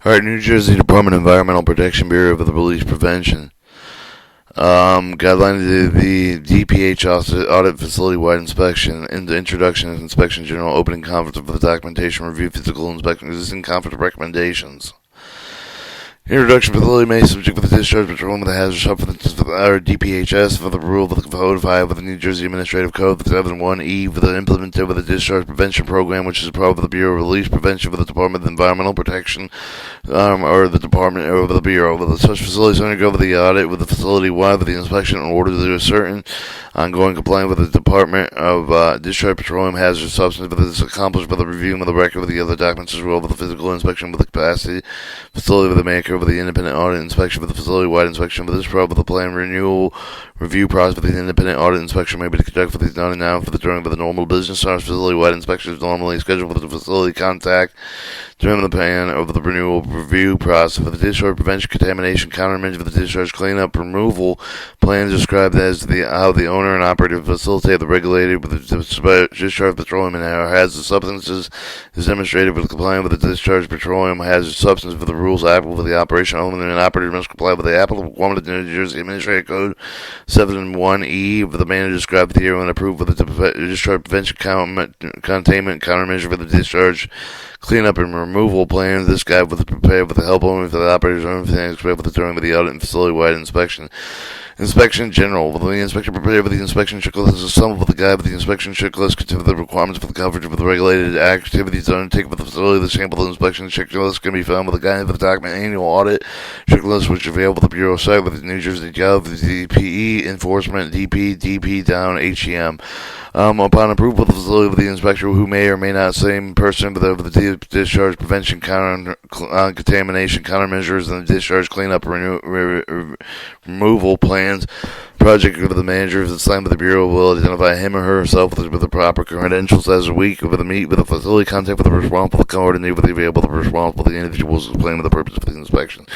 All right, New Jersey Department of Environmental Protection Bureau of the Release Prevention. Guideline to the DPH audit facility-wide inspection, in the introduction and inspection general opening conference of the documentation review physical inspection existing conference recommendations. Introduction facility may subject with the discharge patrolman with the hazardous substances or DPHS for the rule of the Code 5 of the New Jersey Administrative Code 7.1e for the implemented with the discharge prevention program, which is a part of the Bureau of Release Prevention for the Department of Environmental Protection or the Department or the Bureau. With such facilities undergo the audit with the facility wide with the inspection in order to do a certain ongoing compliance with the Department of Discharge Petroleum Hazardous Substance, but this is accomplished by the reviewing of the record with the other documents as well with the physical inspection with the capacity facility with the maker with the independent audit inspection with the facility-wide inspection with this probe with the plan renewal review process with the independent audit inspection may be conducted for the done and now for the during of the normal business hours. Facility-wide inspection is normally scheduled with the facility contact during the plan of the renewal review process for the discharge prevention, contamination, countermeasure for the discharge cleanup removal plan described as how the owner and operator facilitate the regulated with the discharge petroleum and hazardous substances is demonstrated with complying with the discharge petroleum hazardous substance for the rules applicable for the operation. Owner and operator must comply with the applicable requirement of the New Jersey Administrative Code 7.1e for the manner described here and approved for the discharge prevention, containment, countermeasure for the discharge cleanup and removal plan. This guide was prepared with the help only for the operator's own things prepared with the during of the audit and facility-wide inspection. Inspection general. Will the inspector prepare with the inspection checklist is assembled with the guide with the inspection checklist contain the requirements for the coverage of the regulated activities undertaken with the facility. The sample inspection checklist can be found with the guide for the document annual audit checklist, which is available at the Bureau site with the New Jersey Gov, the DPE, enforcement, DP down, HEM. Upon approval of the facility with the inspector, who may or may not same person, but the discharge prevention, contamination countermeasures, and the discharge cleanup removal plans. Project of the manager is assigned by the Bureau will identify him or herself with the proper credentials as a week with the meet with the facility contact with the responsible coordinator with the available the responsible the individuals explain the purpose of the inspection.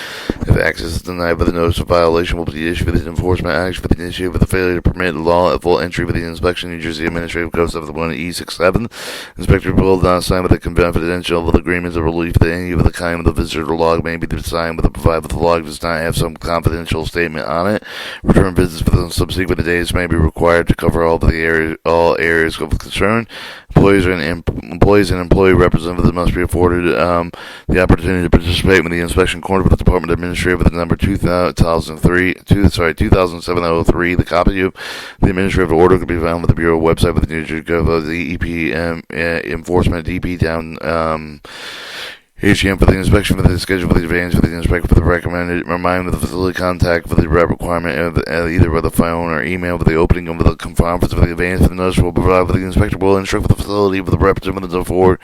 If access is denied by the notice of violation will be issued with the enforcement action for the issue with the failure to permit lawful entry with the inspection. New Jersey Administrative Code 7.1e67. Inspector will not sign with the confidential agreements of relief that any of the kind of the visitor log may be signed with the provided the log does not have some confidential statement on it. Return visits for the subsequent days may be required to cover all areas of concern. Employees and employee representatives must be afforded the opportunity to participate in the inspection corner with the Department Administrative with the number 2007-03. The copy of the administrative order can be found with the Bureau website with the New Jersey Gov, the EPM enforcement DP down. HEM for the inspection for the schedule for the advance for the inspection for the recommended remind of the facility contact for the requirement of either by the phone or email for the opening of the conference for the advance for the notice will provide for the inspector will instruct for the facility for the representative for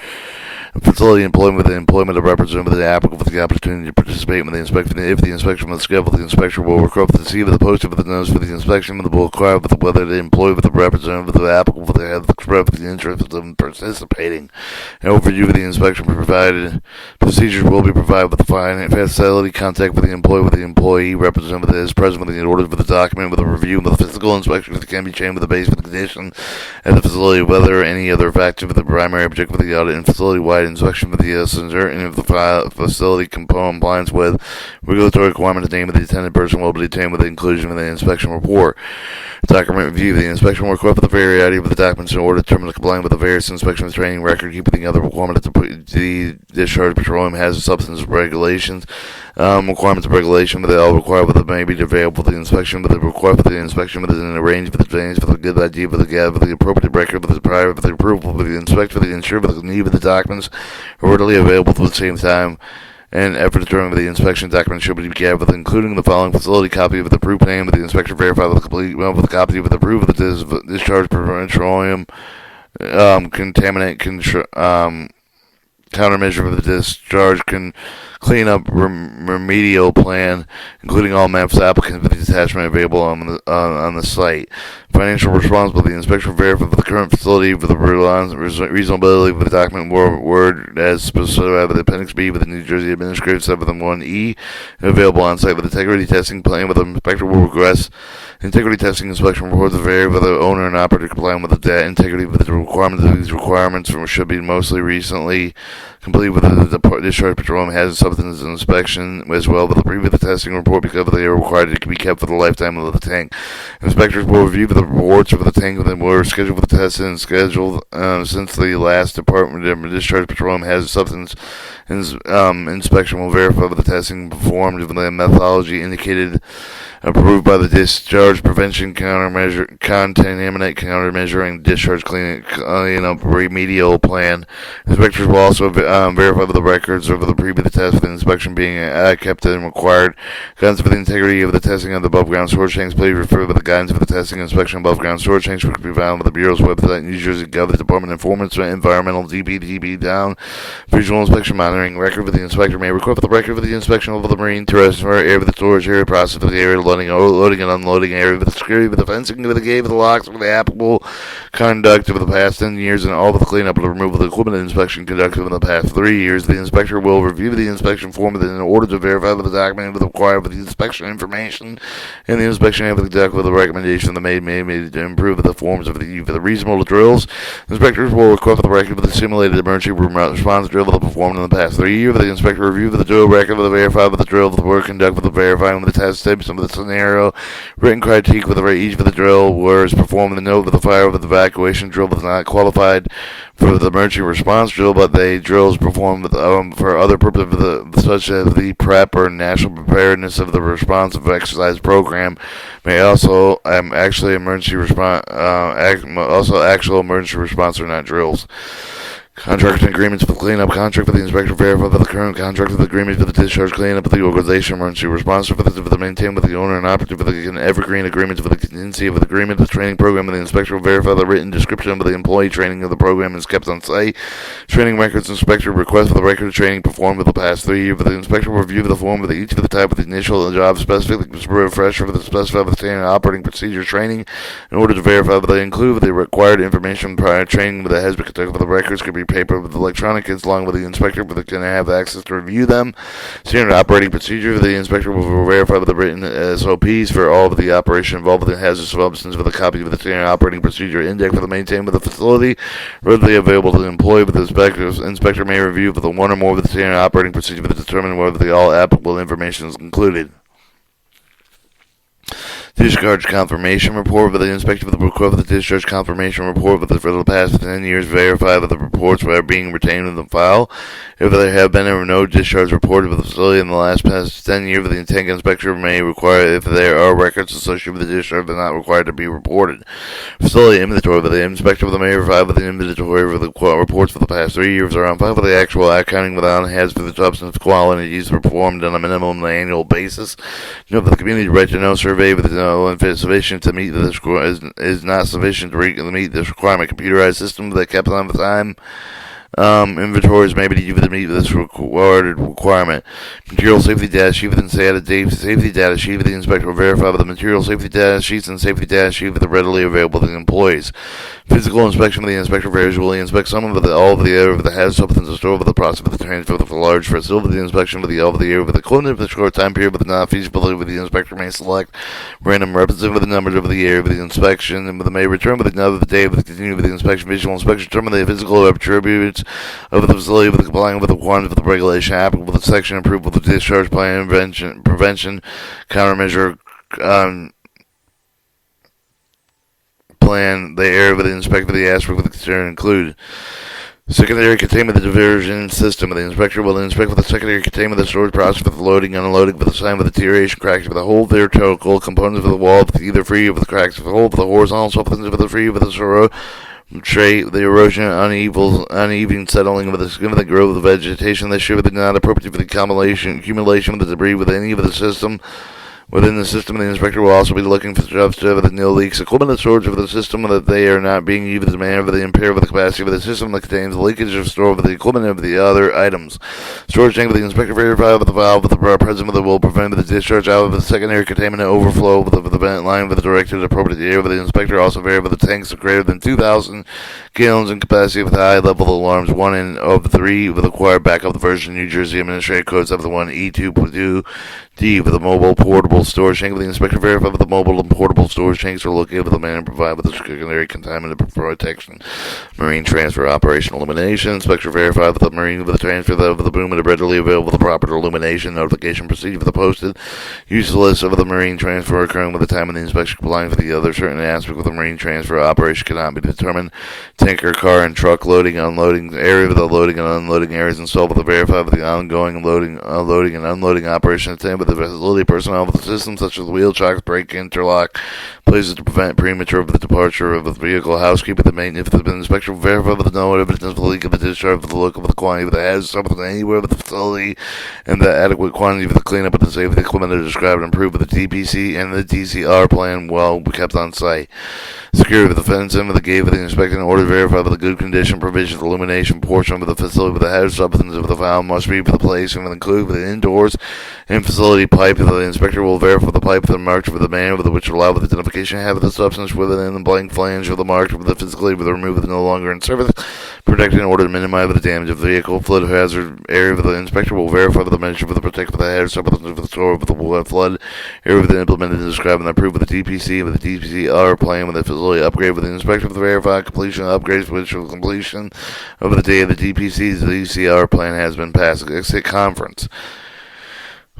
facility employment with the employment of representative of the applicant with the opportunity to participate in the inspection. If the inspection was scheduled, the inspector will require the receipt of the posting of the notice for the inspection with the will require with whether the employee with the representative of the applicant with the express the interest of participating. An overview of the inspection provided procedures will be provided with the facility contact with the employee representative that is present with the order for the document with a review of the physical inspection that can be changed with the base for the condition at the facility, whether any other factor for the primary objective of the audit and facility-wide inspection for the certain of the facility compliance with regulatory requirements. The name of the attended person will be detained with the inclusion of the inspection report. Document review. The inspection will require the variety of the documents in order to determine the compliance with the various inspection training record, keeping the other requirements of the discharge petroleum hazardous substance regulations. Requirements of regulation, but they all require that may be available for the inspection, but they require for the inspection within a range for the advantage for the good idea for the gap for the appropriate record for the prior for the approval for the inspector for the ensure for the need of the documents are readily available at the same time. And efforts during the inspection document should be gathered, including the following facility copy of the approved name of the inspector verified with the complete with a copy of the approved of the discharge petroleum contaminant countermeasure for the discharge cleanup remedial plan, including all maps applicants for the attachment available on the site. Financial responsibility. The inspector verified for the current facility for the reasonability of the document word as specified with the Appendix B with the New Jersey Administrative 7.1e available on site with integrity testing plan with the inspector will request integrity testing inspection reports to vary whether the owner and operator complying with the data integrity with the requirements of these requirements should be mostly recently complete with the discharge petroleum hazardous substance inspection, as well with the previous testing report, because they are required to be kept for the lifetime of the tank. Inspectors will review the reports of the tank that were scheduled for the testing and scheduled since the last Department of Discharge Petroleum Hazardous Substance inspection will verify the testing performed with the methodology indicated, approved by the Discharge Prevention Contaminant Countermeasuring Discharge Cleanup Remedial Plan. Inspectors will also verify the records of the previous test for the inspection being kept and required. Guidance for the integrity of the testing of the above-ground storage tanks. Please refer to the guidance for the testing and inspection of above-ground storage tanks, which can be found on the Bureau's website, New Jersey Gov. The Department of Environmental DPDP down. Visual inspection monitoring record for the inspector may record for the record for the inspection of the marine terrestrial area, for the storage area, process for the area, loading and unloading area, for the security, for the fencing, for the gate, for the locks, for the applicable conduct over the past 10 years, and all of the cleanup and removal of the equipment inspection conducted in the past 3 years. The inspector will review the inspection form in order to verify that the document required for the inspection information and the inspection have the conduct with the recommendation that made to improve the forms of the reasonable drills. Inspectors will request for the record for the simulated emergency response drill that was performed in the past 3 years. The inspector review for the drill record for the verify for the drill for the work conduct for the verifying with the test steps of the scenario, written critique with each for the drill was performed, the note for the fire with the evacuation drill was not qualified for the emergency response drill, but the drills performed for other purposes such as the prep or national preparedness of the responsive exercise program may also actually emergency response actual emergency response are not drills. Contract and agreements for the cleanup. Contract for the inspector verify for the current contract with agreement for the discharge cleanup of the organization emergency response for the maintain with the owner and operative for the evergreen agreement for the contingency of the agreement. The training program of the inspector will verify the written description of the employee training of the program is kept on site. Training records. Inspector request for the record of training performed for the past 3 years. The inspector will review the form with each of the type of the initial job specific refresher for the specified the standard operating procedure training in order to verify that they include the required information prior training that has been conducted for the records could be paper with electronic along with the inspector but can have access to review them. Standard operating procedure. The inspector will verify the written SOPs for all of the operation involved with the hazardous substance with a copy of the standard operating procedure index for the maintained with the facility readily available to the employee with the inspector may review for the one or more of the standard operating procedure to determine whether the all applicable information is included. Discharge confirmation report for the inspector for the request for the discharge confirmation report for the past 10 years verify that the reports are being retained in the file. If there have been no discharge reported for the facility in the last past 10 years, the tank inspector may require if there are records associated with the discharge that are not required to be reported. Facility inventory for the inspector for the may provide with the inventory for the reports for the past 3 years are on file for the actual accounting without has for the substance qualities performed on a minimum annual basis. Note that the community right to know survey with the sufficient to meet this is not sufficient to meet this requirement. Computerized system that kept on the time. Inventories may be used to meet this requirement. Material safety data sheet within safety data sheet. The inspector will verify the material safety data sheets and safety data sheet with the readily available to the employees. Physical inspection. The inspector visually inspects some of all of the area of the hazardous substances stored over the process of the transfer of the large facility. The inspection of the area of the equipment for the short time period with the non-feasibility with the inspector may select random representative with the numbers of the area of the inspection and may return with another day with the continue with the inspection. Visual inspection determine the physical attributes of the facility with complying with the requirements of the regulation applicable to the section approved with the discharge plan prevention countermeasure plan. The area of the inspector the aspect with the concern include secondary containment of the diversion system. The inspector will inspect for the secondary containment of the storage process for the loading and unloading for the sign of the deterioration cracks for the whole vertical components of the wall either free of the cracks for the whole for the horizontal substances for the free of the the erosion, uneven settling of the growth of vegetation that should be not appropriate for the accumulation of the debris within any of the system. Within the system, the inspector will also be looking for jobs to the no leaks, equipment and storage of the system that they are not being used as manner of the impair of the capacity of the system that contains the leakage of store of the equipment of the other items. Storage tank with the inspector verify with the valve with the present that will prevent the discharge out of the secondary contaminant overflow with the vent line with the directed appropriate area with the inspector also verify the tanks are greater than 2,000 gallons in capacity with high level alarms 1 and of 3 with acquired backup the version New Jersey Administrative Code 701E22D with a mobile portable portable storage tank. The inspector verified that the mobile and portable storage tanks are located with the manner provided with the secondary contaminant protection. Marine transfer operation illumination. Inspector verified that the marine with the transfer of the boom and readily available with the proper illumination. Notification procedure for the posted use list of the marine transfer occurring with the time of the inspection complying with the other certain aspect of the marine transfer operation cannot be determined. Tanker, car, and truck loading, unloading area with the loading and unloading areas installed with the verified with the ongoing loading and unloading operation attained with the facility personnel with the system such as wheel chocks, brake, interlock, places to prevent premature of the departure of the vehicle, housekeeping, the maintenance, if the inspector will verify with no evidence of the leak of the discharge, with the look of the quantity of the hazard, something anywhere with the facility, and the adequate quantity of the cleanup of the safety equipment are described and approved with the DPC and the DCR plan well kept on site. Security with the fence in with the gate with the inspecting order verified with the good condition provision illumination portion of the facility with the hazard substance of the file must be for the place and include with the indoors and facility pipe. The inspector will verify the pipe with the marked with the manner with which allow with identification have the substance within the blank flange of the marked with the physically with the remove with no longer in service, protecting in order to minimize the damage of the vehicle. Flood hazard area with the inspector will verify with the measure with the protect with the hazard substance of the store with the flood area with the implemented and described and approved with the DPC with the DPCR plan with the facility upgrade with the inspector with the verified completion of upgrades which will completion of the day of the DPC's DCR plan has been passed. Exit conference.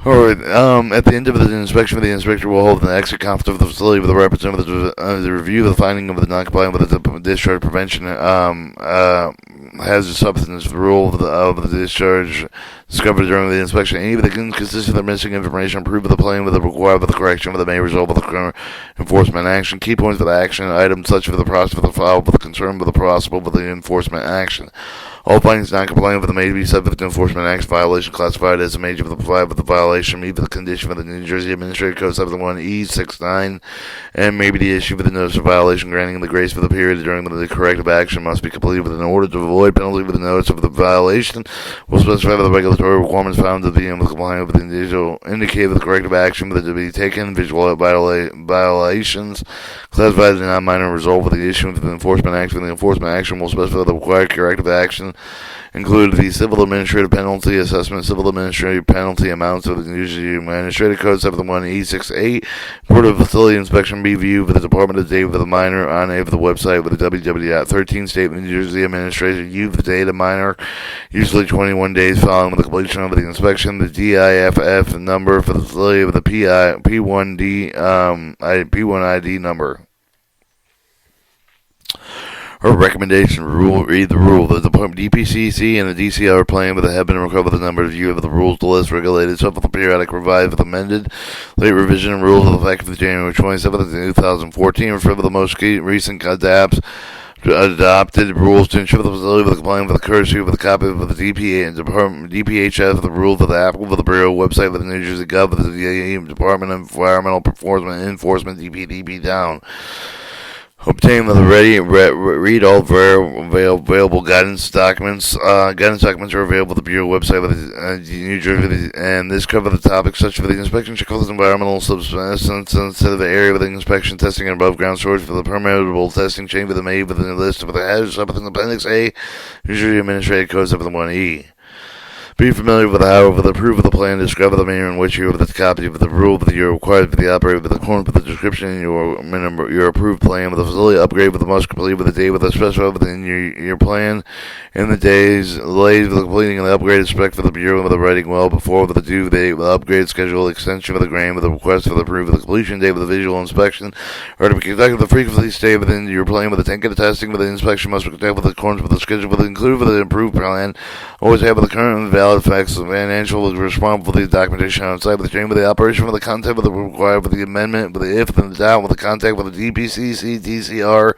Alright, at the end of the inspection, the inspector will hold an exit conference of the facility with a representative of the review of the finding of the non-compliant with the discharge prevention hazardous substance rule of the discharge discovered during the inspection. Any of the inconsistent or missing information approved of the plan with the required with the correction of the may result with the enforcement action. Key points of the action items such as the process of the file with the concern with the possible with the enforcement action. All findings not compliant with the may be subject to enforcement action violation classified as a major with the provide with the violation meet with the condition of the New Jersey Administrative Code 71E69 and maybe the issue with the notice of violation granting the grace for the period during the corrective action must be completed with an order to avoid penalty with the notice of the violation will specify the regulatory requirements found to be in compliance with the individual indicated with the corrective action with it to be taken visual violations classified as not minor result with the issuance of the enforcement action. The enforcement action will specify the required corrective action include the civil administrative penalty assessment, civil administrative penalty amounts of the New Jersey Administrative Code 71E68, Port of Facility Inspection be viewed with the Department of Data with the minor on the website with the www.13 State New Jersey Administration view the data minor, usually 21 days following the completion of the inspection, the DIFF number for the facility with the P1 ID number. Her recommendation rule read the rule. The Department DPCC and the DCR plan with the have been recovered the number of view of the rules, the list regulated, some of the periodic revised with amended late revision and rules of effect of January 27th, 2014, refer to the most recent adopted rules to ensure the facility with the compliance with the courtesy with a copy of the DPA and Department DPHS the rules of the applicable with the Bureau website with the New Jersey Gov with the Department of Environmental Performance Enforcement DPDP down. Obtain the read all available guidance documents. Guidance documents are available at the Bureau website with the New Jersey, and this cover the topics such as the inspection, check-offs, environmental substance, instead of the area with the inspection, testing, and above ground storage for the permissible testing chain with the made with the list of the hazards up in Appendix A, New Jersey Administrative Code 71E. Be familiar with how with the proof of the plan, discover the manner in which you have the copy of the rule that you're required for the operator with the corner with the description in your approved plan with the facility upgrade with the must complete with the day with the special within your plan in the days delayed with the completing of the upgraded spec for the Bureau with the writing well before with the due date with the upgrade schedule extension for the grant with the request for the proof of the completion date with the visual inspection or to be conducted the frequency stay within your plan with the tank of the testing with the inspection must be conducted with the corners with the schedule with the include with the improved plan always have with the current and valid facts of financial responsible for the documentation on site with the chain with the operation with the content with the required with the amendment with the if and the down with the contact with the DPCC DCR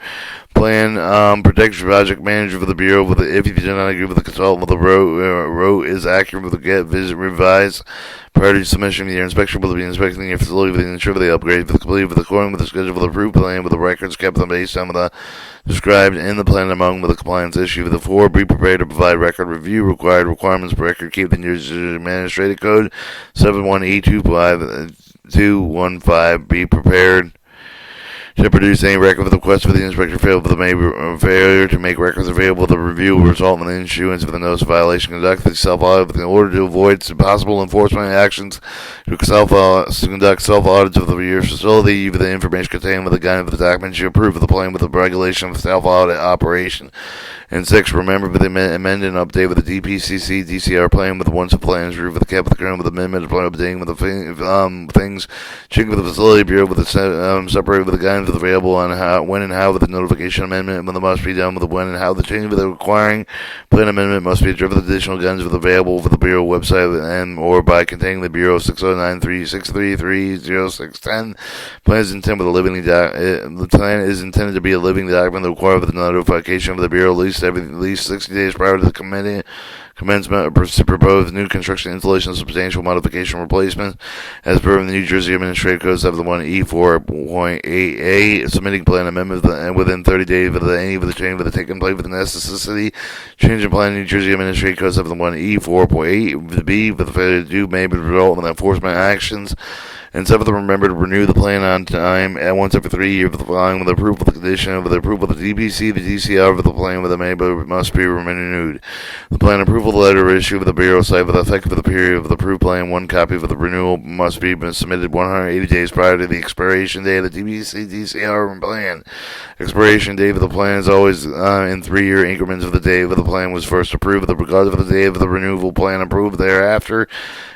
plan protection project manager for the Bureau with the if you do not agree with the consultant with the row is accurate with the get visit revise prior to submission of your inspection will be inspecting your facility with the ensure the upgrade for the complete with the according with the schedule for the approved plan with the records kept on based on the described in the plan among with the compliance issue with the 4 be prepared to provide record review required requirements per record keep the New Jersey Administrative Code 71E25215 be prepared To produce any record of the request for the inspector failure to make records available. The review will result in the issuance of the notice of violation. Conduct the self-audit in order to avoid possible enforcement actions. To conduct self-audits of your facility, even the information contained with the guidance of the documents you approve of the plan with the regulation of self-audit operation. And 6, remember the amend and update with the DPCC DCR plan with the once of plans review with the cap with the current with the amendment plan updating with the things checking with the facility bureau with the separate with the guidance with available on how when and how with the notification amendment when the must be done with the when and how the change with the requiring plan amendment must be driven with additional guidance with available for the bureau website and or by containing the bureau 60936330610 plan is intended with a living the plan is intended to be a living document that requires the notification of the bureau at least 60 days prior to the commencement of proposed new construction, installation, substantial modification, replacement, as per the New Jersey Administrative Code 701E4.8A, submitting plan amendment within 30 days of any of the change of the taken place with the necessity. Change in plan New Jersey Administrative Code 701E4.8B with the failure to do may result in enforcement actions. And 7th, remember to renew the plan on time at once every 3 years with the following with approval of the condition with the approval of the DPC, the DCR of the plan with the must be renewed. The plan approval letter issued with the Bureau site with effect for the period of the approved plan. One copy of the renewal must be submitted 180 days prior to the expiration date of the DPC, DCR plan. Expiration date of the plan is always in 3-year increments of the date of the plan was first approved, regardless of the date of the renewal plan approved thereafter.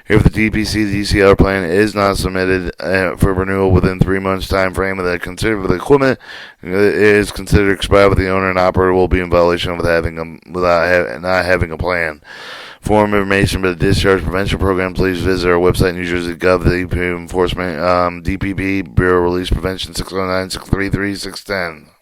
If the DPC DCR plan is not submitted for renewal within 3 months time frame, the equipment is considered expired, but the owner and operator will be in violation of not having a plan. For more information about the discharge prevention program, please visit our website, New Jersey Gov. The Enforcement DPP Bureau Release Prevention 609-633-610.